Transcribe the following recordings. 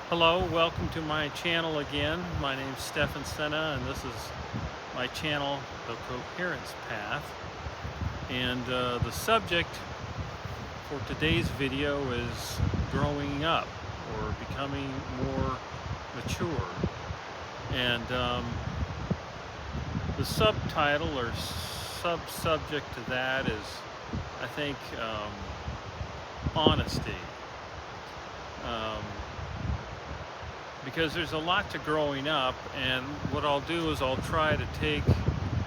Hello, welcome to my channel again. My name is Stefan Senna, and this is my channel, The Coherence Path. And the subject for today's video is growing up or becoming more mature. And the subtitle or sub-subject to that is, I think, honesty. Um, because there's a lot to growing up, and what I'll do is I'll try to take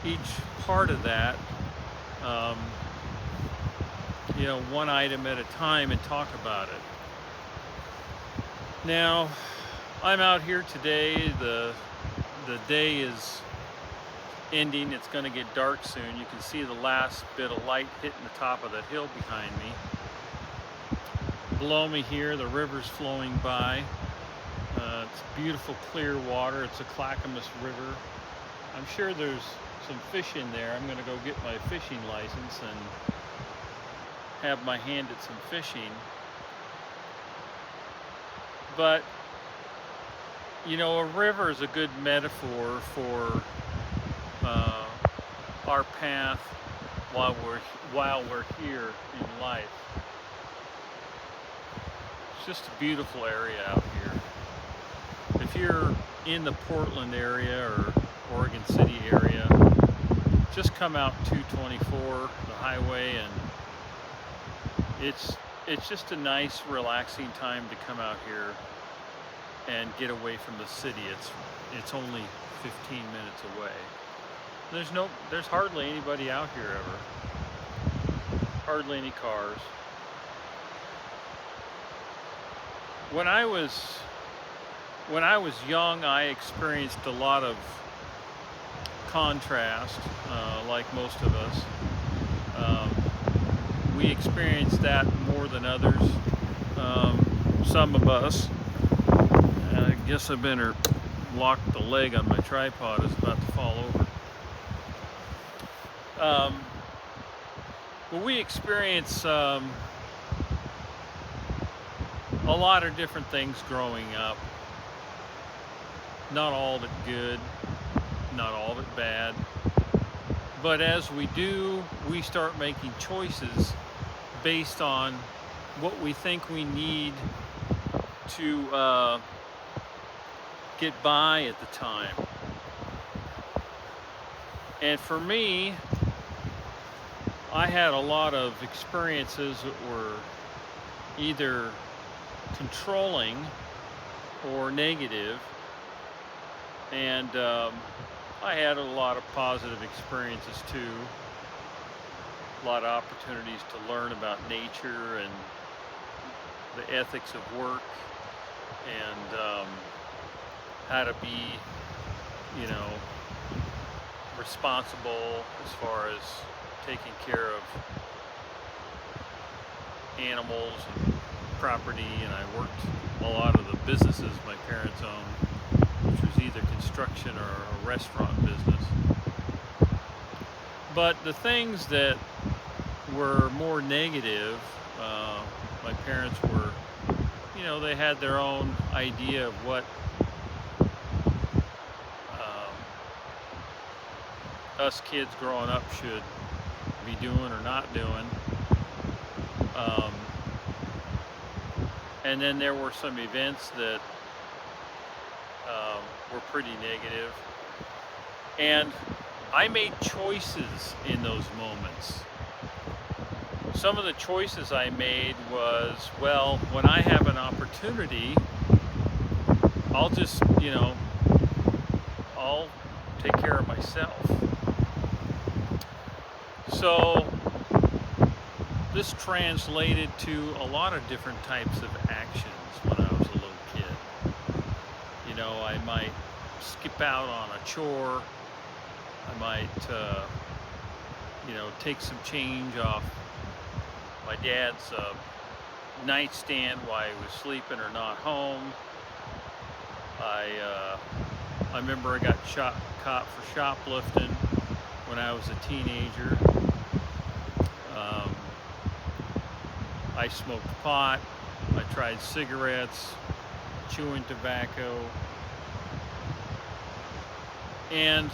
each part of that, um, one item at a time and talk about it. Now, I'm out here today. The day is ending. It's going to get dark soon. You can see the last bit of light hitting the top of that hill behind me. Below me here, the river's flowing by. It's beautiful, clear water. It's a Clackamas River. I'm sure there's some fish in there. I'm going to go get my fishing license and have my hand at some fishing. But, a river is a good metaphor for our path while we're here in life. It's just a beautiful area out here. If you're in the Portland area or Oregon City area, just come out 224, the highway, and it's just a nice, relaxing time to come out here and get away from the city. It's only 15 minutes away. There's hardly anybody out here ever. Hardly any cars. When I was young, I experienced a lot of contrast, like most of us. We experienced that more than others. Some of us. I guess I better lock the leg on my tripod. It's about to fall over. Well, we experience a lot of different things growing up. Not all of it good, not all of it bad. But as we do, we start making choices based on what we think we need to get by at the time. And for me, I had a lot of experiences that were either controlling or negative. And I had a lot of positive experiences too. A lot of opportunities to learn about nature and the ethics of work and how to be, responsible as far as taking care of animals and property. And I worked a lot of the businesses my parents owned, which was either construction or a restaurant business. But the things that were more negative, my parents were, they had their own idea of what us kids growing up should be doing or not doing. And then there were some events that were pretty negative. And I made choices in those moments. Some of the choices I made was, well, when I have an opportunity, I'll just, I'll take care of myself. So this translated to a lot of different types of actions when I was a little kid. I might skip out on a chore. I might, take some change off my dad's nightstand while he was sleeping or not home. I remember I got caught for shoplifting when I was a teenager. I smoked pot. I tried cigarettes. chewing tobacco. And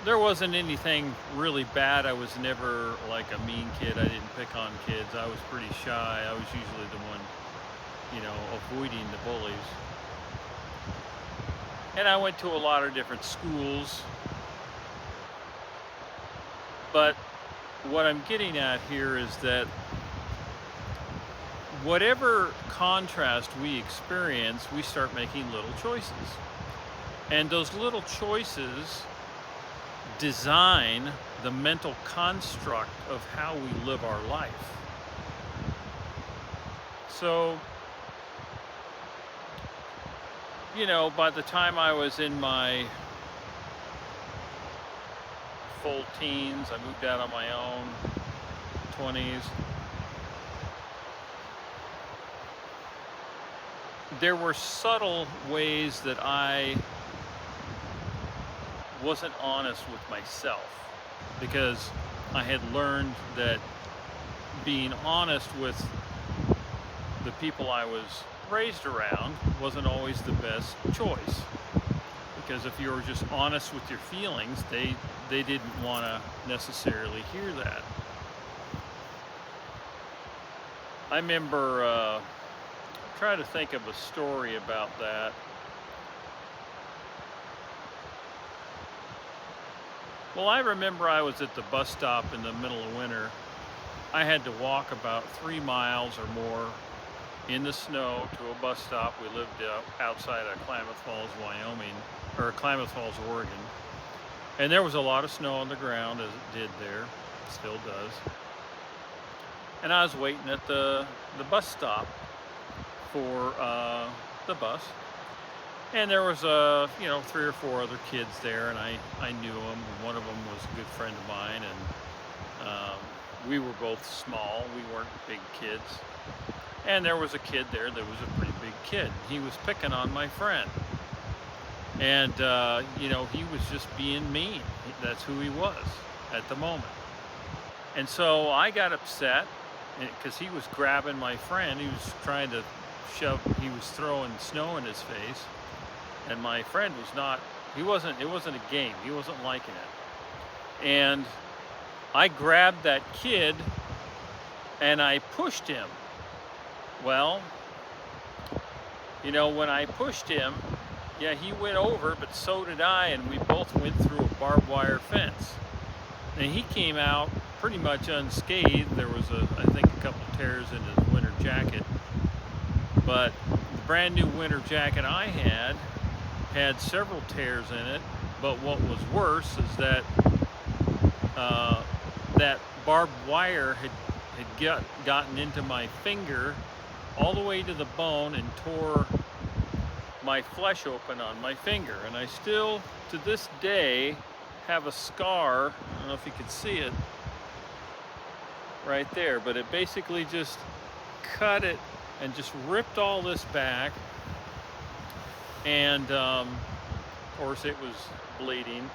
there wasn't anything really bad. I was never like a mean kid. I didn't pick on kids. I was pretty shy. I was usually the one, avoiding the bullies. And I went to a lot of different schools. But what I'm getting at here is that whatever contrast we experience, we start making little choices. And those little choices design the mental construct of how we live our life. So, by the time I was in my full teens, I moved out on my own, 20s. There were subtle ways that I wasn't honest with myself, because I had learned that being honest with the people I was raised around wasn't always the best choice, because if you were just honest with your feelings, they didn't want to necessarily hear that. I remember trying to think of a story about that. Well, I remember I was at the bus stop in the middle of winter. I had to walk about 3 miles or more in the snow to a bus stop. We lived outside of Klamath Falls, Wyoming, or Klamath Falls, Oregon. And there was a lot of snow on the ground, as it did there, still does. And I was waiting at the bus stop for the bus. And there was 3 or 4 other kids there, and I knew them. One of them was a good friend of mine, and we were both small. We weren't big kids. And there was a kid there that was a pretty big kid. He was picking on my friend. And, he was just being mean. That's who he was at the moment. And so I got upset because he was grabbing my friend. He was trying to he was throwing snow in his face. And my friend it wasn't a game. He wasn't liking it. And I grabbed that kid and I pushed him. Well, when I pushed him, yeah, he went over, but so did I, and we both went through a barbed wire fence. And he came out pretty much unscathed. There was I think a couple tears in his winter jacket. But the brand new winter jacket I had several tears in it. But what was worse is that that barbed wire had gotten into my finger all the way to the bone and tore my flesh open on my finger. And I still, to this day, have a scar. I don't know if you can see it right there, but it basically just cut it and just ripped all this back. And of course it was bleeding.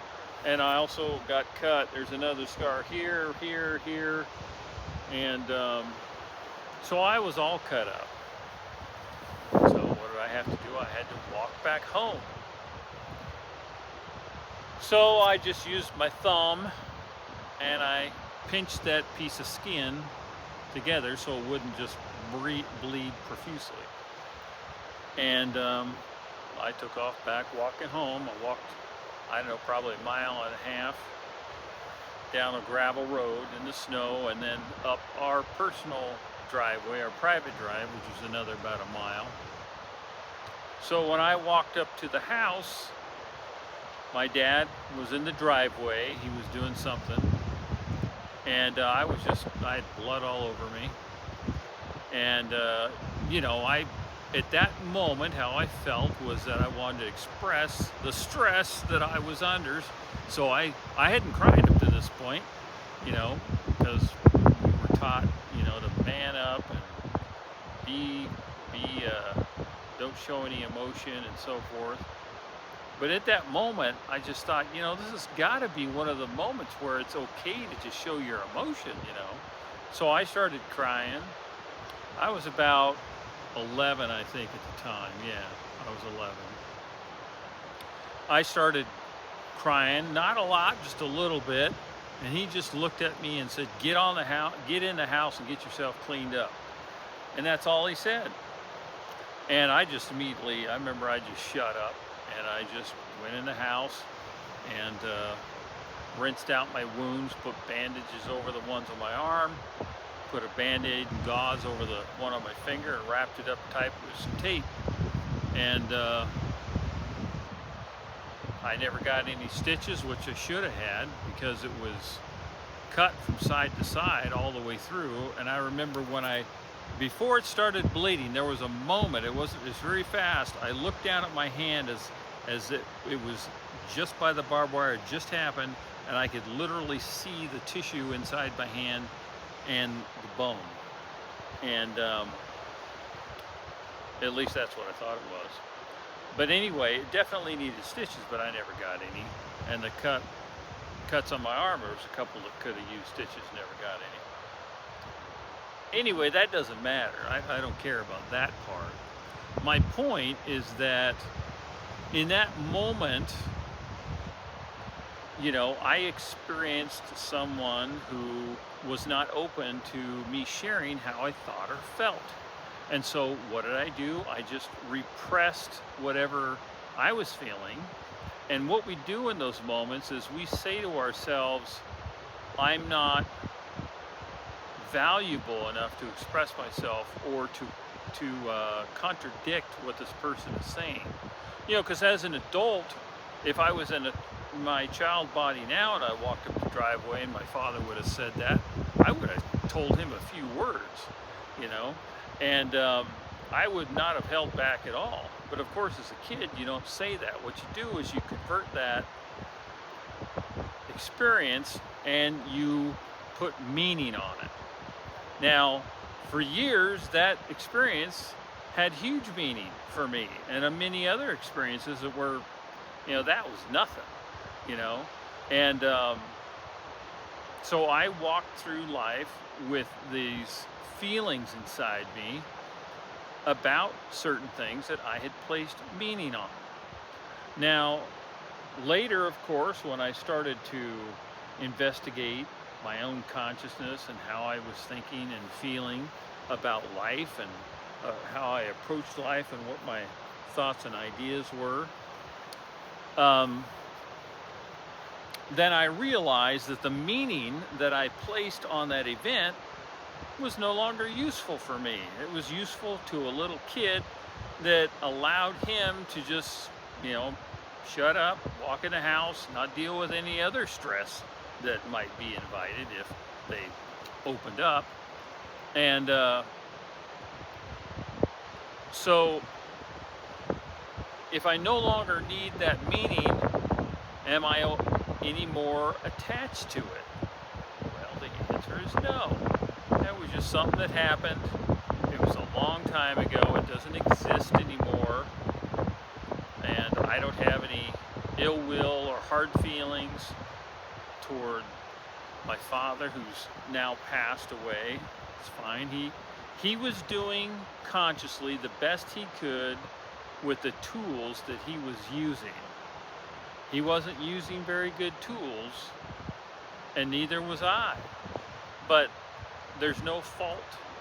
And I also got cut. There's another scar here, here. And so I was all cut up. So what did I have to do? I had to walk back home. So I just used my thumb and I pinched that piece of skin together so it wouldn't just bleed profusely. And I took off back walking home. I walked, probably a mile and a half down a gravel road in the snow, and then up our personal driveway, our private drive, which was another about a mile. So when I walked up to the house, my dad was in the driveway. He was doing something, and I had blood all over me. And at that moment, how I felt was that I wanted to express the stress that I was under. So I hadn't cried up to this point, because we were taught, to man up and don't show any emotion and so forth. But at that moment, I just thought, this has got to be one of the moments where it's okay to just show your emotion, So I started crying. I was about 11, I think, at the time. Yeah, I was 11. I started crying, not a lot, just a little bit. And he just looked at me and said, get in the house and get yourself cleaned up. And that's all he said. And I just immediately, I remember I just shut up and I just went in the house and rinsed out my wounds, put bandages over the ones on my arm, put a Band-Aid and gauze over the one on my finger and wrapped it up tight with some tape. And I never got any stitches, which I should have had because it was cut from side to side all the way through. And I remember before it started bleeding, there was a moment, it was very fast. I looked down at my hand as it was just by the barbed wire, it just happened, and I could literally see the tissue inside my hand and the bone. And at least that's what I thought it was. But anyway, it definitely needed stitches, but I never got any. And the cuts on my arm, there was a couple that could have used stitches, never got any. Anyway, that doesn't matter. I don't care about that part. My point is that in that moment, you know, I experienced someone who was not open to me sharing how I thought or felt. And so what did I do? I just repressed whatever I was feeling. And what we do in those moments is we say to ourselves, I'm not valuable enough to express myself or to contradict what this person is saying. You know, because as an adult, if I was in my child body now and I walked up the driveway and my father would have said that, I would have told him a few words, you know. And I would not have held back at all. But of course, as a kid, you don't say that. What you do is you convert that experience and you put meaning on it. Now, for years, that experience had huge meaning for me, and many other experiences that were, you know, that was nothing, you know. And so I walked through life with these feelings inside me about certain things that I had placed meaning on. Now, later, of course, when I started to investigate my own consciousness and how I was thinking and feeling about life and how I approached life and what my thoughts and ideas were, then I realized that the meaning that I placed on that event was no longer useful for me. It was useful to a little kid that allowed him to just, you know, shut up, walk in the house, not deal with any other stress that might be invited if they opened up. And so if I no longer need that meaning, am I any more attached to it? Well, the answer is no. That was just something that happened. It was a long time ago. It doesn't exist anymore. And I don't have any ill will or hard feelings toward my father, who's now passed away. It's fine. He was doing consciously the best he could with the tools that he was using. He wasn't using very good tools, and neither was I. But there's no fault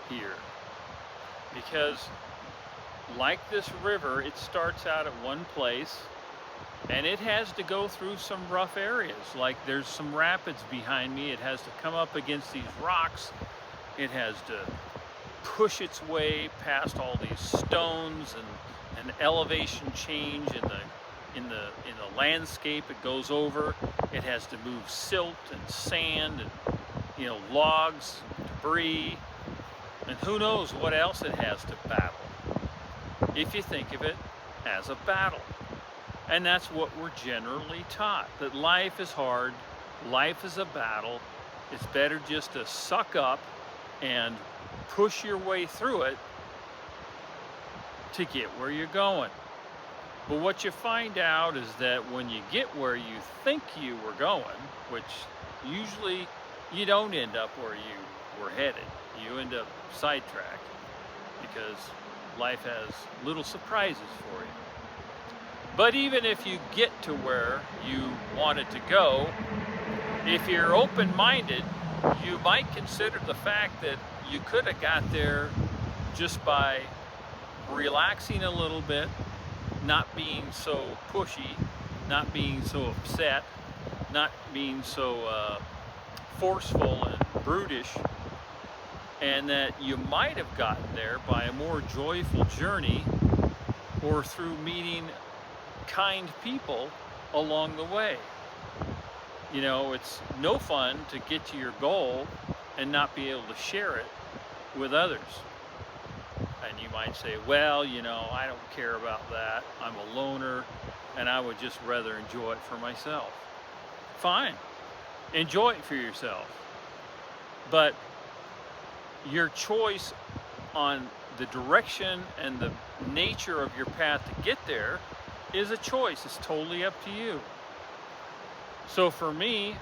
here, because like this river, it starts out at one place and it has to go through some rough areas. Like there's some rapids behind me. It has to come up against these rocks. It has to push its way past all these stones and an elevation change in the landscape it goes over. It has to move silt and sand and, you know, logs, debris, and who knows what else it has to battle, if you think of it as a battle. And that's what we're generally taught, that life is hard, life is a battle. It's better just to suck up and push your way through it to get where you're going. But what you find out is that when you get where you think you were going, which usually you don't end up where you were headed, you end up sidetracked, because life has little surprises for you. But even if you get to where you wanted to go, if you're open-minded, you might consider the fact that you could have got there just by relaxing a little bit, not being so pushy, not being so upset, not being so forceful and brutish, and that you might have gotten there by a more joyful journey or through meeting kind people along the way. You know, it's no fun to get to your goal and not be able to share it with others. And you might say, well, you know, I don't care about that. I'm a loner and I would just rather enjoy it for myself. Fine, enjoy it for yourself. But your choice on the direction and the nature of your path to get there is a choice. It's totally up to you. So for me,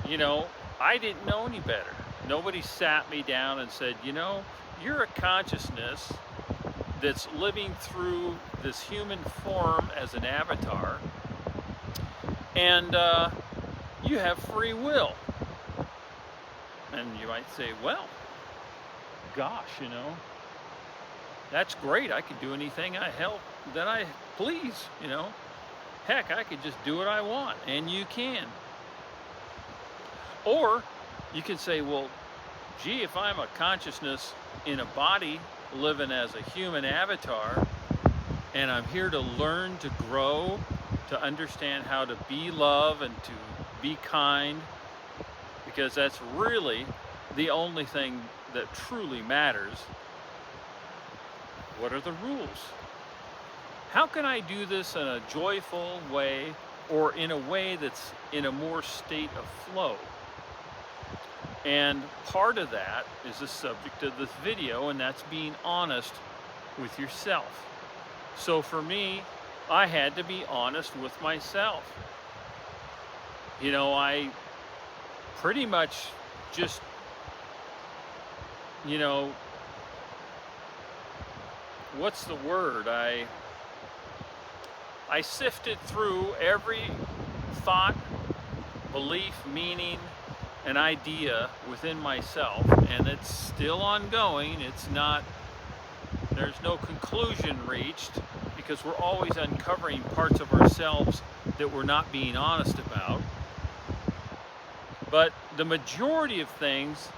you know, I didn't know any better. Nobody sat me down and said, you know, you're a consciousness that's living through this human form as an avatar, and you have free will. And you might say, well, gosh, you know, that's great. I could do anything that I please, you know. Heck, I could just do what I want, and you can. Or you can say, well, gee, if I'm a consciousness in a body living as a human avatar, and I'm here to learn, to grow, to understand how to be love and to be kind, because that's really the only thing that truly matters. What are the rules? How can I do this in a joyful way, or in a way that's in a more state of flow? And part of that is the subject of this video, and that's being honest with yourself. So for me, I had to be honest with myself. You know, I pretty much just, you know, what's the word? I sifted through every thought, belief, meaning, and idea within myself, and it's still ongoing. It's not, there's no conclusion reached, because we're always uncovering parts of ourselves that we're not being honest about. But the majority of things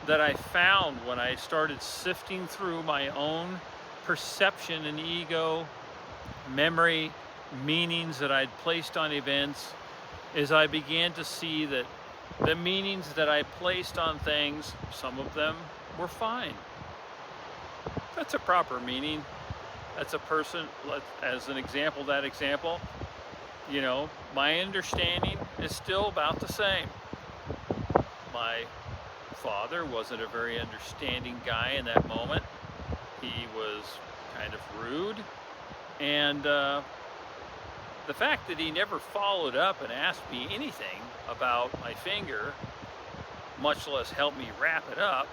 that I found when I started sifting through my own perception and ego, memory, meanings that I'd placed on events, is I began to see that the meanings that I placed on things, some of them were fine. That's a proper meaning. That's a person, as an example, that example, you know, my understanding is still about the same. My father wasn't a very understanding guy in that moment. He was kind of rude, and the fact that he never followed up and asked me anything about my finger, much less help me wrap it up,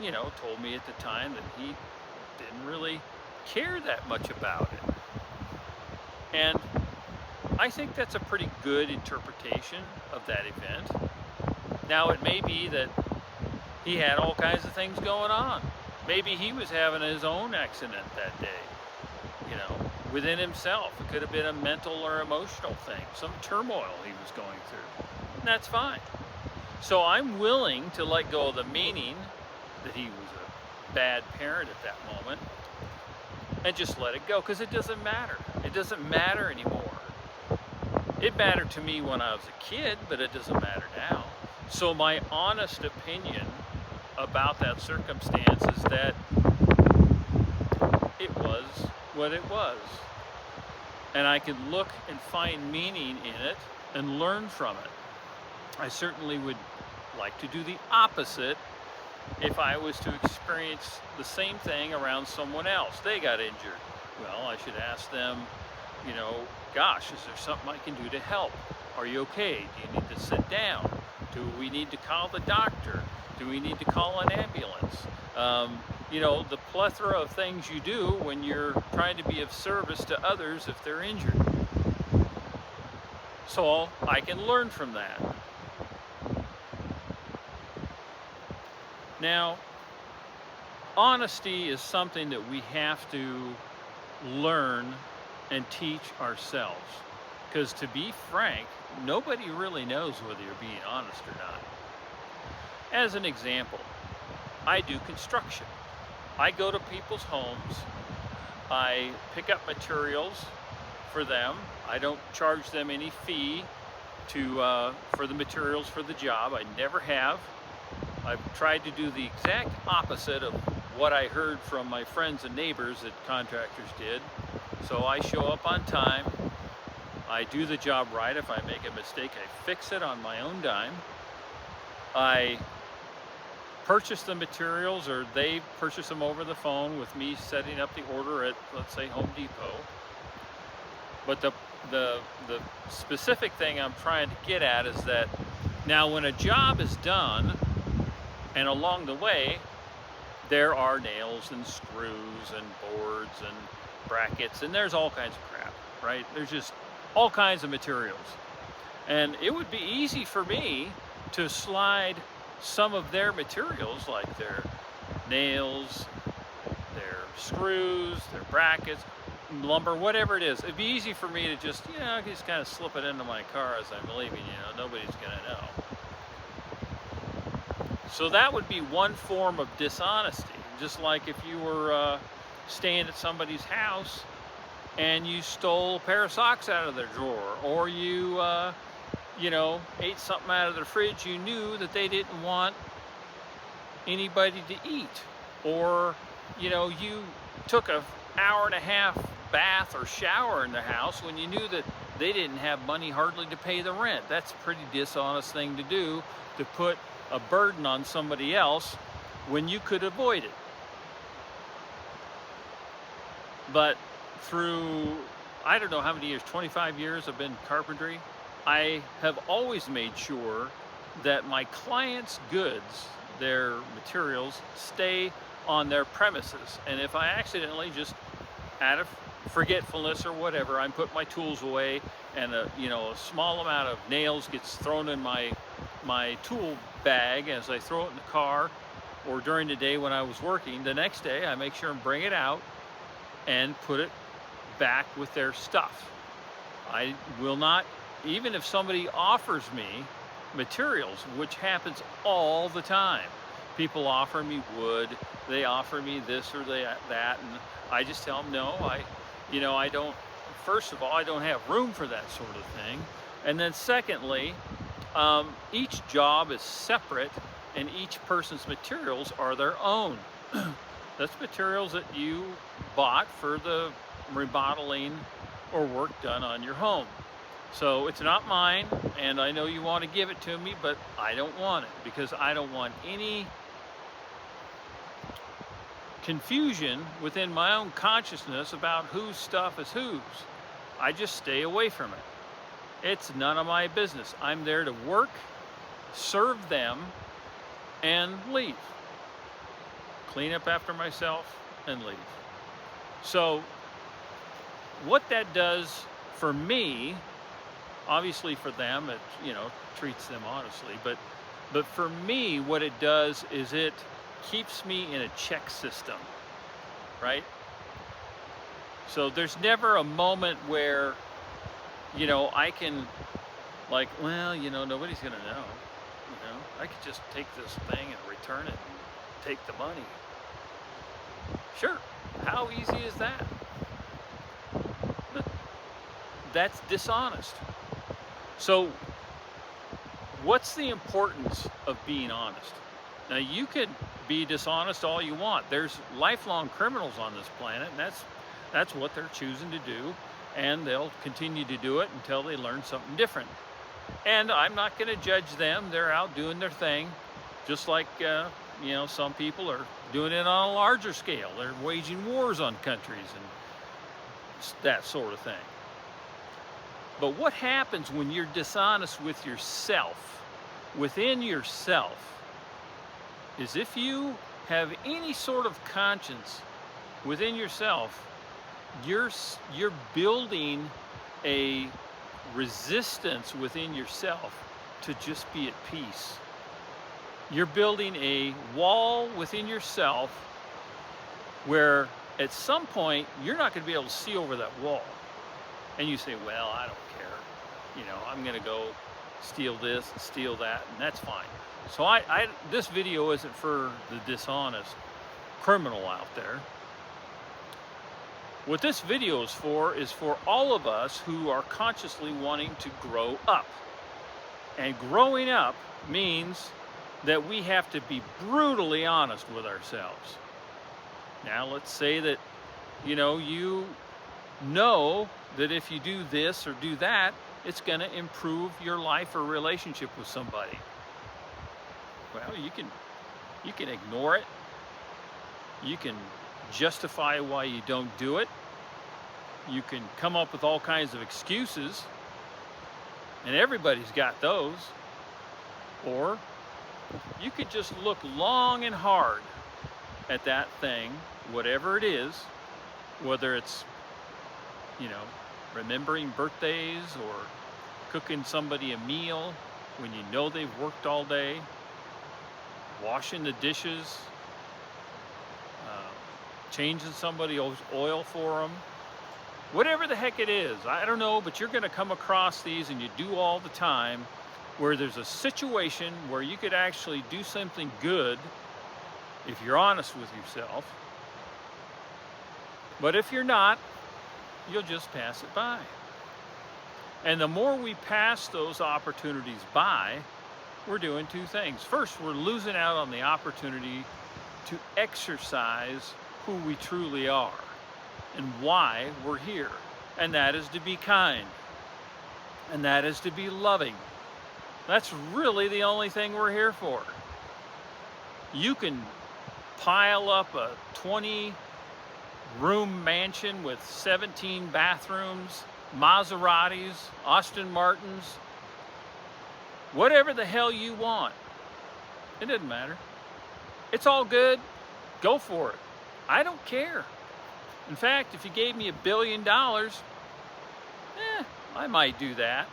you know, told me at the time that he didn't really care that much about it. And I think that's a pretty good interpretation of that event. Now, it may be that he had all kinds of things going on. Maybe he was having his own accident that day, you know, within himself. It could have been a mental or emotional thing, some turmoil he was going through. And that's fine. So I'm willing to let go of the meaning that he was a bad parent at that moment and just let it go, because it doesn't matter. It doesn't matter anymore. It mattered to me when I was a kid, but it doesn't matter now. So my honest opinion about that circumstance is that it was what it was. And I could look and find meaning in it and learn from it. I certainly would like to do the opposite if I was to experience the same thing around someone else. They got injured. Well, I should ask them, you know, gosh, is there something I can do to help? Are you okay? Do you need to sit down? Do we need to call the doctor? Do we need to call an ambulance? you know, the plethora of things you do when you're trying to be of service to others if they're injured. So I can learn from that. Now, honesty is something that we have to learn and teach ourselves. Because to be frank, nobody really knows whether you're being honest or not. As an example, I do construction. I go to people's homes, I pick up materials for them. I don't charge them any fee for the materials for the job. I never have. I've tried to do the exact opposite of what I heard from my friends and neighbors that contractors did. So I show up on time. I do the job right. If I make a mistake, I fix it on my own dime. I purchase the materials, or they purchase them over the phone with me setting up the order at, let's say, Home Depot. But the specific thing I'm trying to get at is that now when a job is done, and along the way, there are nails and screws and boards and brackets, and there's all kinds of crap, right? There's just all kinds of materials. And it would be easy for me to slide some of their materials, like their nails, their screws, their brackets, lumber, whatever it is. It'd be easy for me to just, just kind of slip it into my car as I'm leaving, nobody's gonna know. So that would be one form of dishonesty. Just like if you were staying at somebody's house and you stole a pair of socks out of their drawer, or you ate something out of the fridge you knew that they didn't want anybody to eat, or you took an hour and a half bath or shower in the house when you knew that they didn't have money hardly to pay the rent. That's a pretty dishonest thing to do, to put a burden on somebody else when you could avoid it. But through, I don't know how many years, 25 years I've been carpentry, I have always made sure that my clients' goods, their materials, stay on their premises. And if I accidentally, just out of forgetfulness or whatever, I put my tools away, and a small amount of nails gets thrown in my tool bag as I throw it in the car, or during the day when I was working, the next day I make sure and bring it out and put it back with their stuff. I will not, even if somebody offers me materials, which happens all the time. People offer me wood, they offer me this or that, and I just tell them no. I don't, first of all, I don't have room for that sort of thing. And then secondly, each job is separate, and each person's materials are their own. That's materials that you bought for the remodeling or work done on your home. So it's not mine, and I know you want to give it to me, but I don't want it, because I don't want any confusion within my own consciousness about whose stuff is whose. I just stay away from it. It's none of my business. I'm there to work, serve them, and leave. Clean up after myself and leave. So what that does for me, obviously for them, it treats them honestly, but for me, what it does is it keeps me in a check system, right? So there's never a moment where I can, like, well, nobody's gonna know. I could just take this thing and return it and take the money. Sure, how easy is that? But that's dishonest. So what's the importance of being honest? Now, you could be dishonest all you want. There's lifelong criminals on this planet, and that's what they're choosing to do, and they'll continue to do it until they learn something different. And I'm not going to judge them. They're out doing their thing, just like some people are doing it on a larger scale. They're waging wars on countries and that sort of thing. But what happens when you're dishonest with yourself, within yourself, is if you have any sort of conscience within yourself, you're building a resistance within yourself to just be at peace. You're building a wall within yourself where at some point you're not going to be able to see over that wall. And you say, well, I don't care. You know, I'm going to go steal this and steal that, and that's fine. So this video isn't for the dishonest criminal out there. What this video is for all of us who are consciously wanting to grow up. And growing up means that we have to be brutally honest with ourselves. Now, let's say that, you know that if you do this or do that, it's going to improve your life or relationship with somebody. Well, you can ignore it. You can justify why you don't do it. You can come up with all kinds of excuses, and everybody's got those. Or you could just look long and hard at that thing, whatever it is, whether it's, remembering birthdays or cooking somebody a meal when you know they've worked all day, washing the dishes, changing somebody's oil for them, whatever the heck it is. I don't know, but you're going to come across these, and you do all the time, where there's a situation where you could actually do something good if you're honest with yourself. But if you're not, you'll just pass it by. And the more we pass those opportunities by, we're doing two things. First, we're losing out on the opportunity to exercise who we truly are and why we're here. And that is to be kind. And that is to be loving. That's really the only thing we're here for. You can pile up a 20-room mansion with 17 bathrooms, Maseratis, Aston Martins, whatever the hell you want. It doesn't matter. It's all good. Go for it. I don't care. In fact, if you gave me $1 billion, I might do that.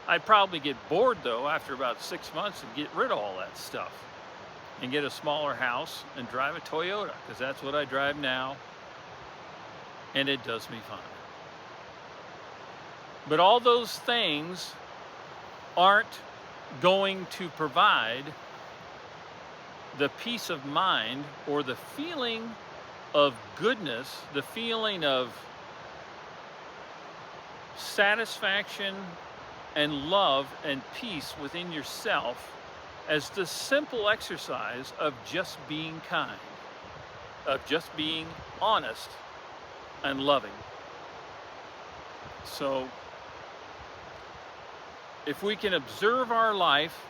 I'd probably get bored, though, after about 6 months and get rid of all that stuff and get a smaller house and drive a Toyota, because that's what I drive now, and it does me fine. But all those things aren't going to provide the peace of mind or the feeling of goodness, the feeling of satisfaction and love and peace within yourself as the simple exercise of just being kind, of just being honest and loving. So if we can observe our life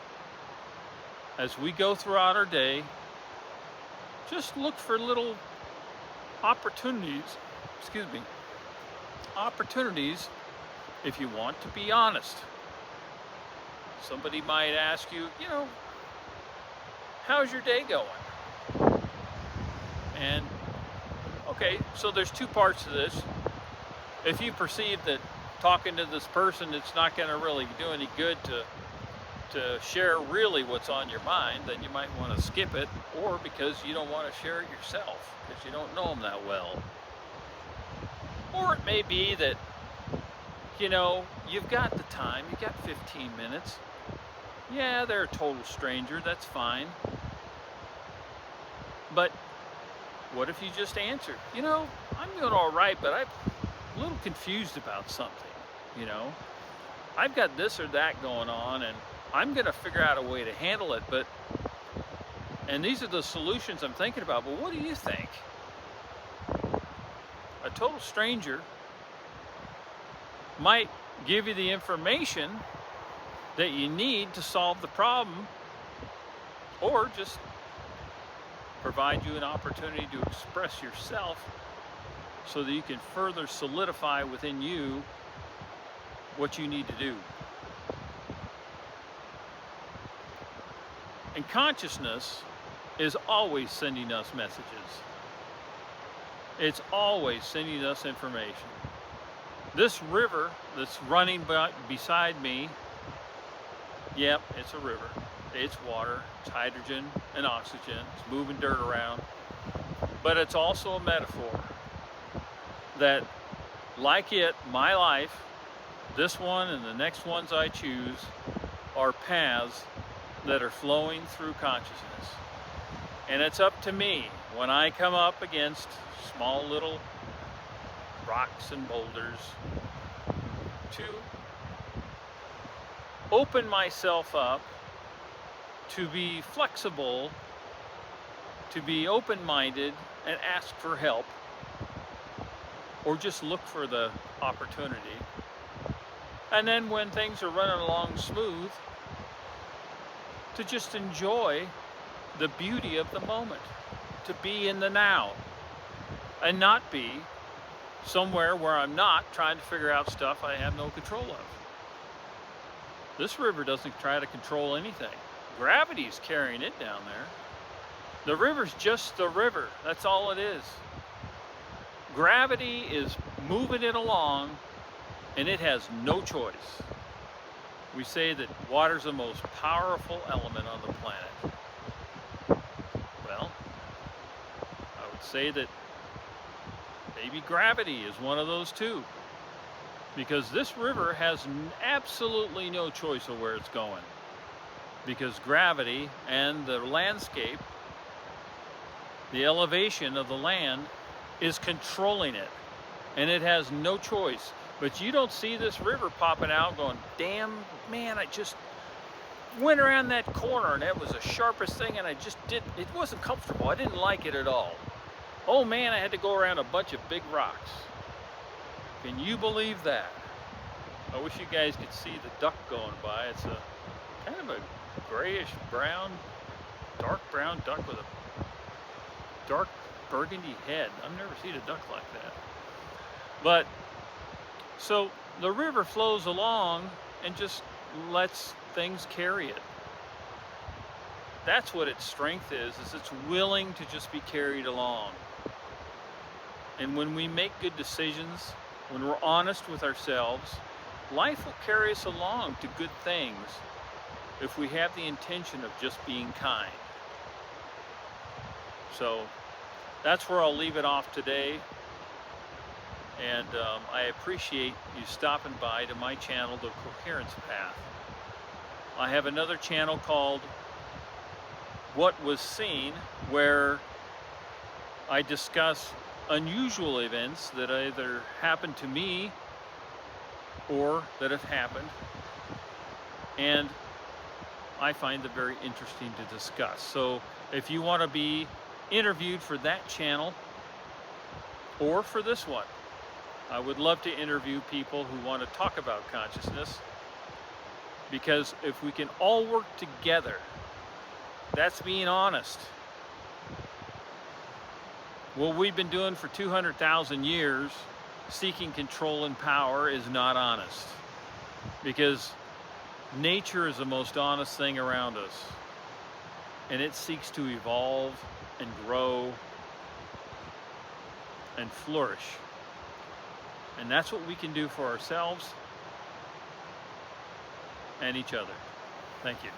as we go throughout our day, just look for little opportunities if you want to be honest. Somebody might ask you, how's your day going? And okay, so there's two parts to this. If you perceive that talking to this person, it's not going to really do any good to share really what's on your mind, then you might want to skip it, or because you don't want to share it yourself, because you don't know them that well. Or it may be that, you've got the time, you've got 15 minutes. Yeah, they're a total stranger, that's fine. But what if you just answer, I'm doing all right, but I'm a little confused about something, I've got this or that going on, and I'm going to figure out a way to handle it, and these are the solutions I'm thinking about, but what do you think? A total stranger might give you the information that you need to solve the problem, or just provide you an opportunity to express yourself so that you can further solidify within you what you need to do. And consciousness is always sending us messages. It's always sending us information. This river that's running beside me, yep, it's a river. It's water, it's hydrogen and oxygen, it's moving dirt around. But it's also a metaphor that, like it, my life, this one and the next ones I choose, are paths that are flowing through consciousness. And it's up to me, when I come up against small little rocks and boulders, to open myself up, to be flexible, to be open-minded and ask for help, or just look for the opportunity. And then when things are running along smooth, to just enjoy the beauty of the moment, to be in the now, and not be somewhere where I'm not trying to figure out stuff I have no control of. This river doesn't try to control anything. Gravity's carrying it down there. The river's just the river, that's all it is. Gravity is moving it along, and it has no choice. We say that water's the most powerful element on the planet. Well, I would say that maybe gravity is one of those too, because this river has absolutely no choice of where it's going, because gravity and the landscape, the elevation of the land, is controlling it, and it has no choice. But you don't see this river popping out going, damn, man, I just went around that corner and that was the sharpest thing, and it wasn't comfortable. I didn't like it at all. Oh man, I had to go around a bunch of big rocks. Can you believe that? I wish you guys could see the duck going by. It's a kind of a grayish brown, dark brown duck with a dark burgundy head. I've never seen a duck like that. But so the river flows along and just lets things carry it. That's what its strength is it's willing to just be carried along. And when we make good decisions, when we're honest with ourselves, life will carry us along to good things if we have the intention of just being kind. So that's where I'll leave it off today. And I appreciate you stopping by to my channel, The Coherence Path. I have another channel called What Was Seen, where I discuss unusual events that either happened to me or that have happened, and I find them very interesting to discuss. So if you want to be interviewed for that channel or for this one, I would love to interview people who want to talk about consciousness, because if we can all work together, that's being honest. What we've been doing for 200,000 years, seeking control and power, is not honest, because nature is the most honest thing around us, and it seeks to evolve and grow and flourish. And that's what we can do for ourselves and each other. Thank you.